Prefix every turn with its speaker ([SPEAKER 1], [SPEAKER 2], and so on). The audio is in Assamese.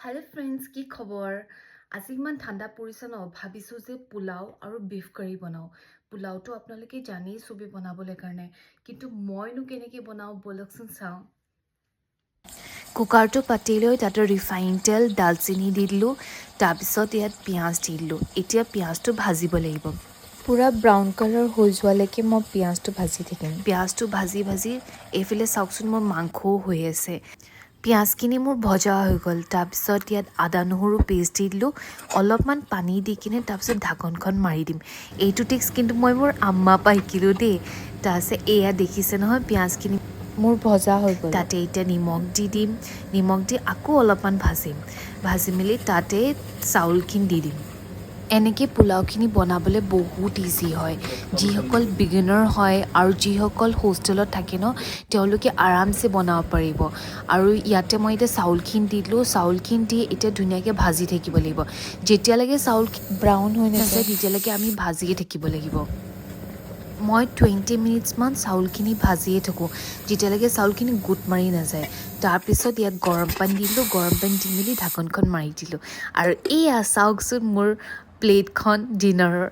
[SPEAKER 1] हेलो फ्रेंड्स की खबर আজি ইমান ঠাণ্ডা পৰিছে ন ভাবিছো যে পোলাও আৰু বিফ কাৰী বনাও পোলাওটো আপোনালোকে জানেই সবে বনাবলৈ কাৰণে কিন্তু মইনো কেনেকৈ বনাও বলকচোন চাও
[SPEAKER 2] কুকাৰটো পাতি লৈ তাতে ৰিফাইন তেল ডালচেনি দি দিলোঁ তাৰপিছত ইয়াত পিঁয়াজ দি দিলোঁ এতিয়া পিঁয়াজটো ভাজিব লাগিব
[SPEAKER 3] পুৰা ব্ৰাউন কালাৰ হৈ যোৱালৈকে মই পিঁয়াজটো ভাজি থাকিম
[SPEAKER 2] পিঁয়াজটো ভাজি ভাজি এইফালে চাওকচোন মোৰ মাংসও হৈ আছে পিঁয়াজখিনি মোৰ ভজা হৈ গ'ল তাৰপিছত ইয়াত আদা নহৰু পেষ্ট দি দিলোঁ অলপমান পানী দি কিনে তাৰপিছত ঢাকনখন মাৰি দিম এইটো টিক্স কিন্তু মই মোৰ আম্মাৰ পৰা শিকিলোঁ দেই তাৰপিছত এয়া দেখিছে নহয় পিঁয়াজখিনি
[SPEAKER 3] মোৰ ভজা হৈ গ'ল
[SPEAKER 2] তাতে এতিয়া নিমখ দি দিম নিমখ দি আকৌ অলপমান ভাজি মেলি তাতে চাউলখিনি দি দিম এনেকৈ পোলাওখিনি বনাবলৈ বহুত ইজি হয় যিসকল বিগিনাৰ হয় আৰু যিসকল হোষ্টেলত থাকে ন তেওঁলোকে আৰামছে বনাব পাৰিব আৰু ইয়াতে মই এতিয়া চাউলখিনি দি দিলোঁ চাউলখিনি দি এতিয়া ধুনীয়াকৈ ভাজি থাকিব লাগিব যেতিয়ালৈকে চাউল
[SPEAKER 3] ব্ৰাউন হৈ
[SPEAKER 2] নাযায়
[SPEAKER 3] নাযায়
[SPEAKER 2] তেতিয়ালৈকে আমি ভাজিয়ে থাকিব লাগিব মই 20 মিনিটছমান চাউলখিনি ভাজিয়ে থাকোঁ যেতিয়ালৈকে চাউলখিনি গোট মাৰি নাযায় তাৰপিছত ইয়াত গৰম পানী দি দিলোঁ গৰম পানী দি মেলি ঢাকনখন মাৰি দিলোঁ আৰু এয়া চাওকচোন মোৰ প্লেটখন ডিনাৰৰ